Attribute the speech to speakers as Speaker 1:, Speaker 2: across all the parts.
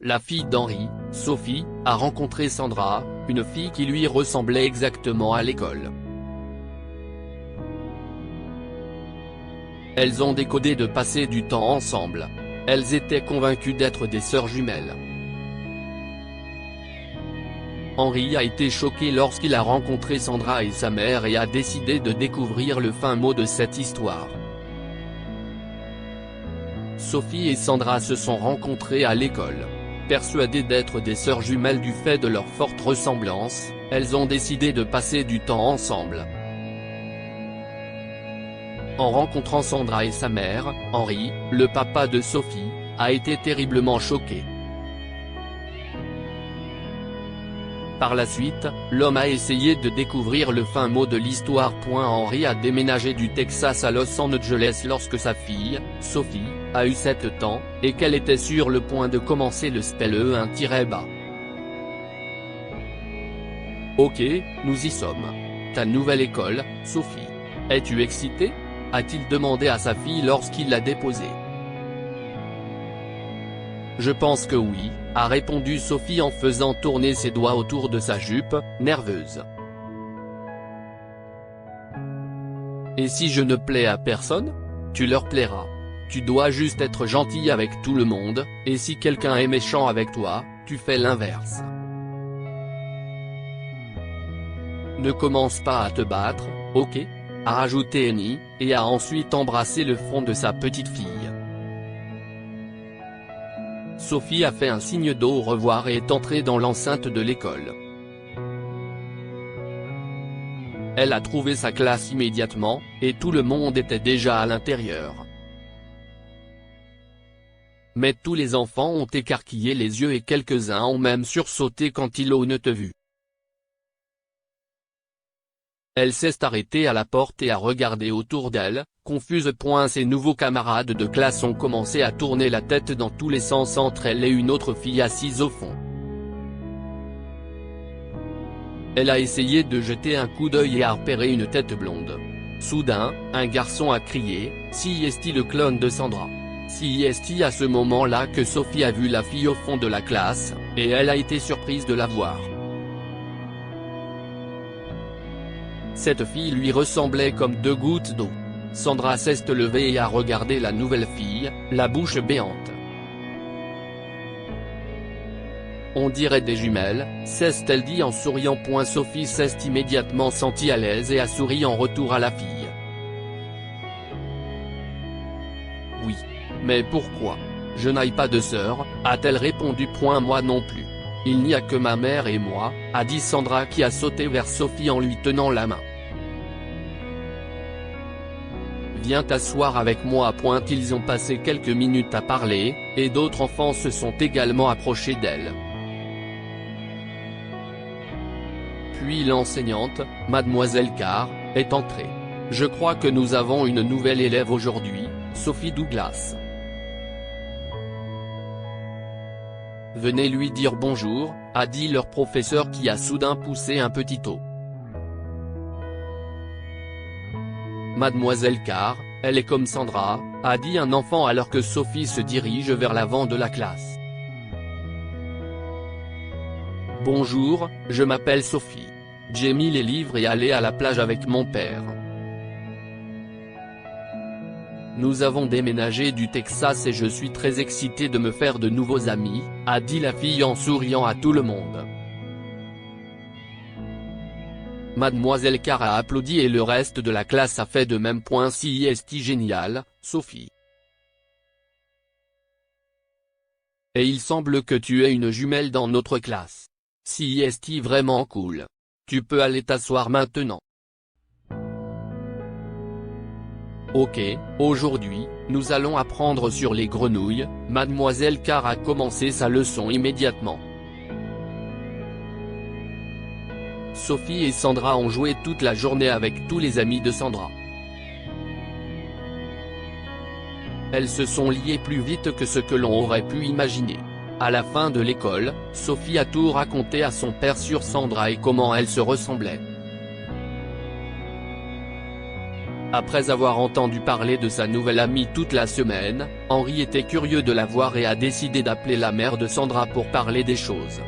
Speaker 1: la fille d'Henri, Sophie, a rencontré Sandra, une fille qui lui ressemblait exactement à l'école. Elles ont décidé de passer du temps ensemble. Elles étaient convaincues d'être des sœurs jumelles. Henri a été choqué lorsqu'il a rencontré Sandra et sa mère et a décidé de découvrir le fin mot de cette histoire. Sophie et Sandra se sont rencontrées à l'école. Persuadées d'être des sœurs jumelles du fait de leur forte ressemblance, elles ont décidé de passer du temps ensemble. En rencontrant Sandra et sa mère, Henri, le papa de Sophie, a été terriblement choqué. Par la suite, l'homme a essayé de découvrir le fin mot de l'histoire. Henri a déménagé du Texas à Los Angeles lorsque sa fille, Sophie, a eu 7 ans, et qu'elle était sur le point de commencer le SPEL-1-bas. Ok, nous y sommes. Ta nouvelle école, Sophie. Es-tu excitée ? A-t-il demandé à sa fille lorsqu'il l'a déposée. Je pense que oui, a répondu Sophie en faisant tourner ses doigts autour de sa jupe, nerveuse. Et si je ne plais à personne ? Tu leur plairas. Tu dois juste être gentil avec tout le monde, et si quelqu'un est méchant avec toi, tu fais l'inverse. Ne commence pas à te battre, ok ? A rajouté Annie, et a ensuite embrassé le front de sa petite fille. Sophie a fait un signe d'au revoir et est entrée dans l'enceinte de l'école. Elle a trouvé sa classe immédiatement, et tout le monde était déjà à l'intérieur. Mais tous les enfants ont écarquillé les yeux et quelques-uns ont même sursauté quand ils l'ont vu. Elle s'est arrêtée à la porte et a regardé autour d'elle, confuse. Ses nouveaux camarades de classe ont commencé à tourner la tête dans tous les sens entre elle et une autre fille assise au fond. Elle a essayé de jeter un coup d'œil et a repéré une tête blonde. Soudain, un garçon a crié « Si est-il le clone de Sandra ?» Si est-il à ce moment-là que Sophie a vu la fille au fond de la classe, et elle a été surprise de la voir. Cette fille lui ressemblait comme 2 gouttes d'eau. Sandra s'est levée et a regardé la nouvelle fille, la bouche béante. On dirait des jumelles, s'est-elle dit en souriant. Sophie s'est immédiatement sentie à l'aise et a souri en retour à la fille. Oui. Mais pourquoi ? Je n'ai pas de sœur, a-t-elle répondu. Moi non plus. Il n'y a que ma mère et moi, a dit Sandra qui a sauté vers Sophie en lui tenant la main. Viens t'asseoir avec moi. Ils ont passé quelques minutes à parler, et d'autres enfants se sont également approchés d'elle. Puis l'enseignante, Mademoiselle Carr, est entrée. Je crois que nous avons une nouvelle élève aujourd'hui, Sophie Douglas. Venez lui dire bonjour, a dit leur professeur qui a soudain poussé un petit O. Mademoiselle Carr, elle est comme Sandra, a dit un enfant alors que Sophie se dirige vers l'avant de la classe. Bonjour, je m'appelle Sophie. J'ai mis les livres et allé à la plage avec mon père. Nous avons déménagé du Texas et je suis très excitée de me faire de nouveaux amis, a dit la fille en souriant à tout le monde. Mademoiselle Carr a applaudi et le reste de la classe a fait de même. Si est génial, Sophie. Et il semble que tu es une jumelle dans notre classe. Si est vraiment cool. Tu peux aller t'asseoir maintenant. Ok, aujourd'hui, nous allons apprendre sur les grenouilles. Mademoiselle Carr a commencé sa leçon immédiatement. Sophie et Sandra ont joué toute la journée avec tous les amis de Sandra. Elles se sont liées plus vite que ce que l'on aurait pu imaginer. À la fin de l'école, Sophie a tout raconté à son père sur Sandra et comment elle se ressemblait. Après avoir entendu parler de sa nouvelle amie toute la semaine, Henry était curieux de la voir et a décidé d'appeler la mère de Sandra pour parler des choses.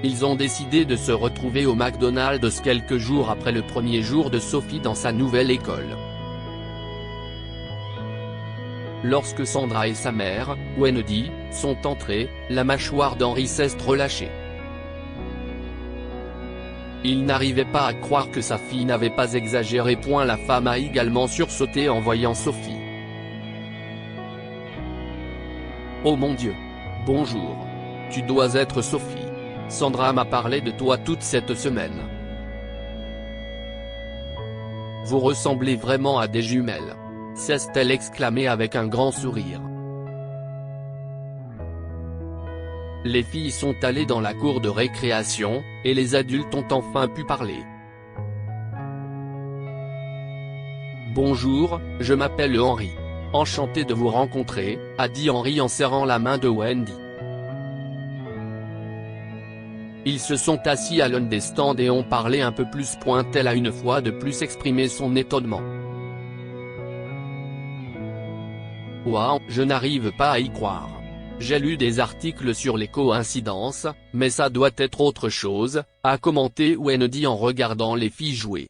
Speaker 1: Ils ont décidé de se retrouver au McDonald's quelques jours après le premier jour de Sophie dans sa nouvelle école. Lorsque Sandra et sa mère, Wendy, sont entrés, la mâchoire d'Henry s'est relâchée. Il n'arrivait pas à croire que sa fille n'avait pas exagéré. La femme a également sursauté en voyant Sophie. Oh mon Dieu! Bonjour. Tu dois être Sophie. Sandra m'a parlé de toi toute cette semaine. Vous ressemblez vraiment à des jumelles. S'est-elle exclamé avec un grand sourire. Les filles sont allées dans la cour de récréation, et les adultes ont enfin pu parler. Bonjour, je m'appelle Henry. Enchanté de vous rencontrer, a dit Henry en serrant la main de Wendy. Ils se sont assis à l'un des stands et ont parlé un peu plus. Elle a une fois de plus exprimé son étonnement. Waouh, je n'arrive pas à y croire. J'ai lu des articles sur les coïncidences, mais ça doit être autre chose, a commenté Wendy en regardant les filles jouer.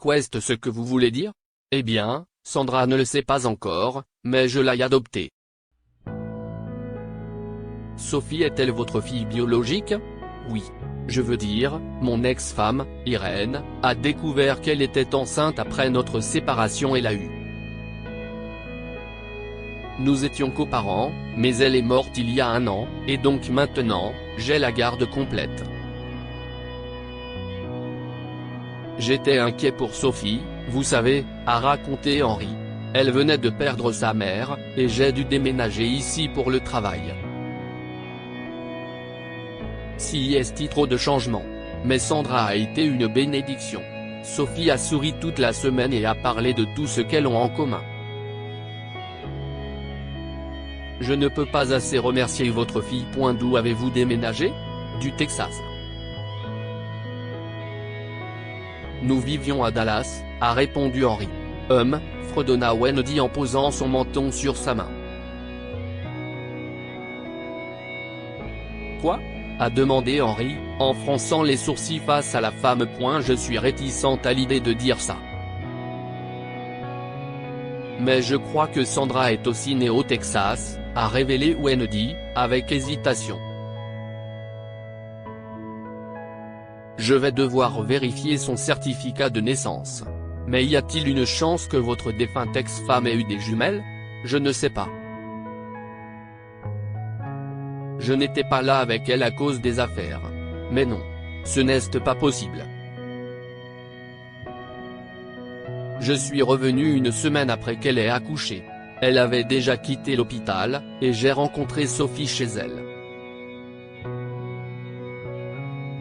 Speaker 1: Qu'est-ce ce que vous voulez dire? Eh bien, Sandra ne le sait pas encore, mais je l'ai adoptée. Sophie est-elle votre fille biologique? Oui. Je veux dire, mon ex-femme, Irène, a découvert qu'elle était enceinte après notre séparation et l'a eue. Nous étions coparents, mais elle est morte il y a 1 an, et donc maintenant, j'ai la garde complète. J'étais inquiet pour Sophie, vous savez, a raconté Henry. Elle venait de perdre sa mère, et j'ai dû déménager ici pour le travail. Si est trop de changements. Mais Sandra a été une bénédiction. Sophie a souri toute la semaine et a parlé de tout ce qu'elles ont en commun. Je ne peux pas assez remercier votre fille. D'où avez-vous déménagé? Du Texas. Nous vivions à Dallas, a répondu Henry. Fredonna Wendy en posant son menton sur sa main. Quoi? A demandé Henry, en fronçant les sourcils face à la femme. Je suis réticente à l'idée de dire ça. Mais je crois que Sandra est aussi née au Texas, a révélé Wendy, avec hésitation. Je vais devoir vérifier son certificat de naissance. Mais y a-t-il une chance que votre défunte ex-femme ait eu des jumelles? Je ne sais pas. Je n'étais pas là avec elle à cause des affaires. Mais non. Ce n'est pas possible. Je suis revenu 1 semaine après qu'elle ait accouché. Elle avait déjà quitté l'hôpital, et j'ai rencontré Sophie chez elle.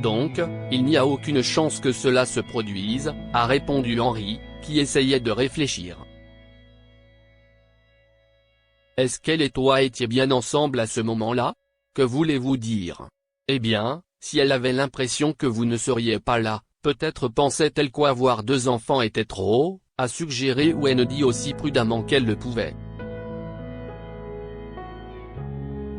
Speaker 1: Donc, il n'y a aucune chance que cela se produise, a répondu Henry, qui essayait de réfléchir. Est-ce qu'elle et toi étiez bien ensemble à ce moment-là? Que voulez-vous dire? Eh bien, si elle avait l'impression que vous ne seriez pas là, peut-être pensait-elle qu'avoir 2 enfants était trop, a suggéré Wendy aussi prudemment qu'elle le pouvait.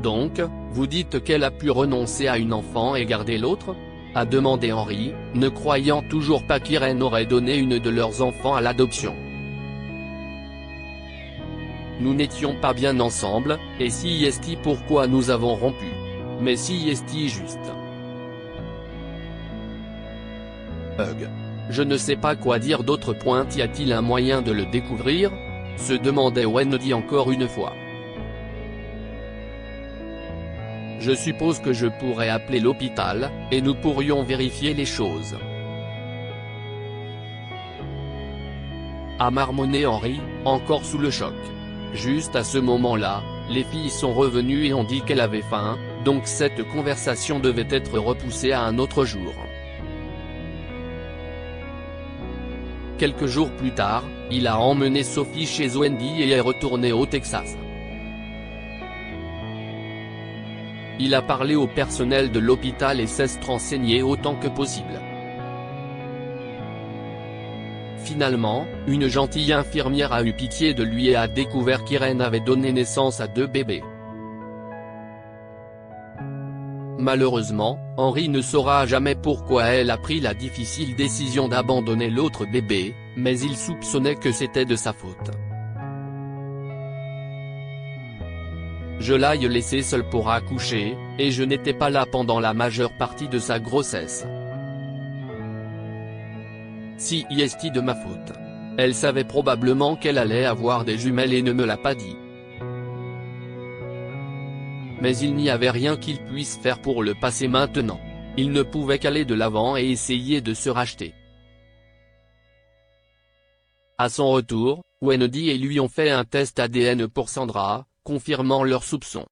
Speaker 1: Donc, vous dites qu'elle a pu renoncer à une enfant et garder l'autre? A demandé Henry, ne croyant toujours pas qu'Irène aurait donné une de leurs enfants à l'adoption. Nous n'étions pas bien ensemble, et si est pourquoi nous avons rompu. Mais si est juste. Je ne sais pas quoi dire d'autre. Y a-t-il un moyen de le découvrir? Se demandait Wendy encore une fois. Je suppose que je pourrais appeler l'hôpital, et nous pourrions vérifier les choses. A marmonné Henry, encore sous le choc. Juste à ce moment-là, les filles sont revenues et ont dit qu'elle avait faim, donc cette conversation devait être repoussée à un autre jour. Quelques jours plus tard, il a emmené Sophie chez Wendy et est retourné au Texas. Il a parlé au personnel de l'hôpital et s'est renseigné autant que possible. Finalement, une gentille infirmière a eu pitié de lui et a découvert qu'Irène avait donné naissance à 2 bébés. Malheureusement, Henry ne saura jamais pourquoi elle a pris la difficile décision d'abandonner l'autre bébé, mais il soupçonnait que c'était de sa faute. Je l'ai laissé seul pour accoucher, et je n'étais pas là pendant la majeure partie de sa grossesse. Si est de ma faute. Elle savait probablement qu'elle allait avoir des jumelles et ne me l'a pas dit. Mais il n'y avait rien qu'il puisse faire pour le passer maintenant. Il ne pouvait qu'aller de l'avant et essayer de se racheter. À son retour, Wendy et lui ont fait un test ADN pour Sandra, confirmant leurs soupçons.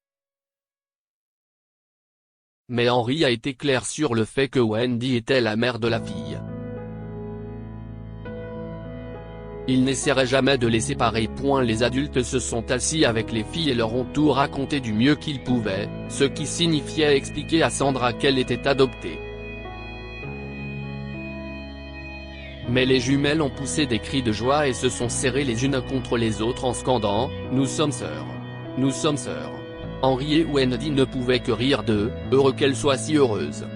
Speaker 1: Mais Henry a été clair sur le fait que Wendy était la mère de la fille. Il n'essaierait jamais de les séparer. Les adultes se sont assis avec les filles et leur ont tout raconté du mieux qu'ils pouvaient, ce qui signifiait expliquer à Sandra qu'elle était adoptée. Mais les jumelles ont poussé des cris de joie et se sont serrées les unes contre les autres en scandant « Nous sommes sœurs. Nous sommes sœurs ». Henry et Wendy ne pouvaient que rire d'eux, heureux qu'elle soit si heureuse.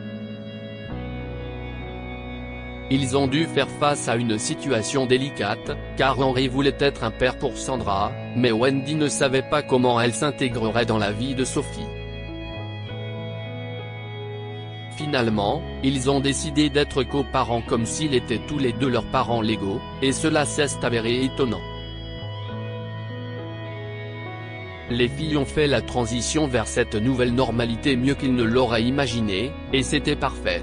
Speaker 1: Ils ont dû faire face à une situation délicate, car Henry voulait être un père pour Sandra, mais Wendy ne savait pas comment elle s'intégrerait dans la vie de Sophie. Finalement, ils ont décidé d'être coparents comme s'ils étaient tous les deux leurs parents légaux, et cela s'est avéré étonnant. Les filles ont fait la transition vers cette nouvelle normalité mieux qu'ils ne l'auraient imaginé, et c'était parfait.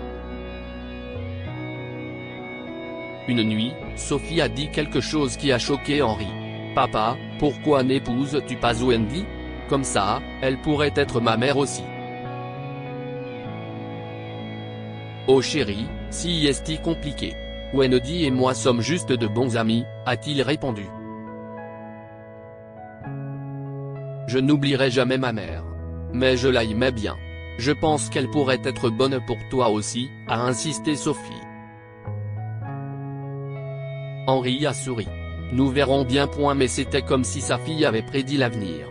Speaker 1: Une nuit, Sophie a dit quelque chose qui a choqué Henry. « Papa, pourquoi n'épouses-tu pas Wendy? Comme ça, elle pourrait être ma mère aussi. » « Oh chérie, si est compliqué. Wendy et moi sommes juste de bons amis, a-t-il répondu. « Je n'oublierai jamais ma mère. Mais je l'aimais bien. Je pense qu'elle pourrait être bonne pour toi aussi, a insisté Sophie. Henry a souri. Nous verrons bien. Mais c'était comme si sa fille avait prédit l'avenir.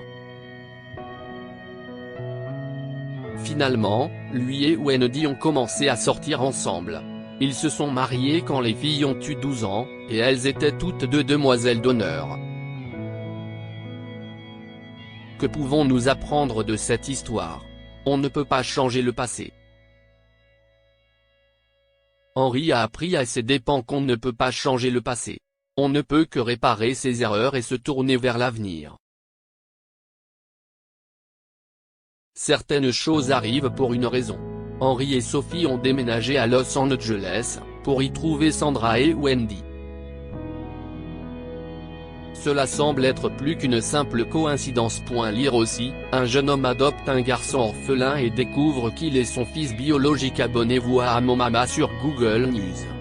Speaker 1: Finalement, lui et Wendy ont commencé à sortir ensemble. Ils se sont mariés quand les filles ont eu 12 ans, et elles étaient toutes deux demoiselles d'honneur. Que pouvons-nous apprendre de cette histoire? On ne peut pas changer le passé. Henry a appris à ses dépens qu'on ne peut pas changer le passé. On ne peut que réparer ses erreurs et se tourner vers l'avenir. Certaines choses arrivent pour une raison. Henry et Sophie ont déménagé à Los Angeles, pour y trouver Sandra et Wendy. Cela semble être plus qu'une simple coïncidence. Lire aussi, un jeune homme adopte un garçon orphelin et découvre qu'il est son fils biologique. Abonnez-vous à Mon Mama sur Google News.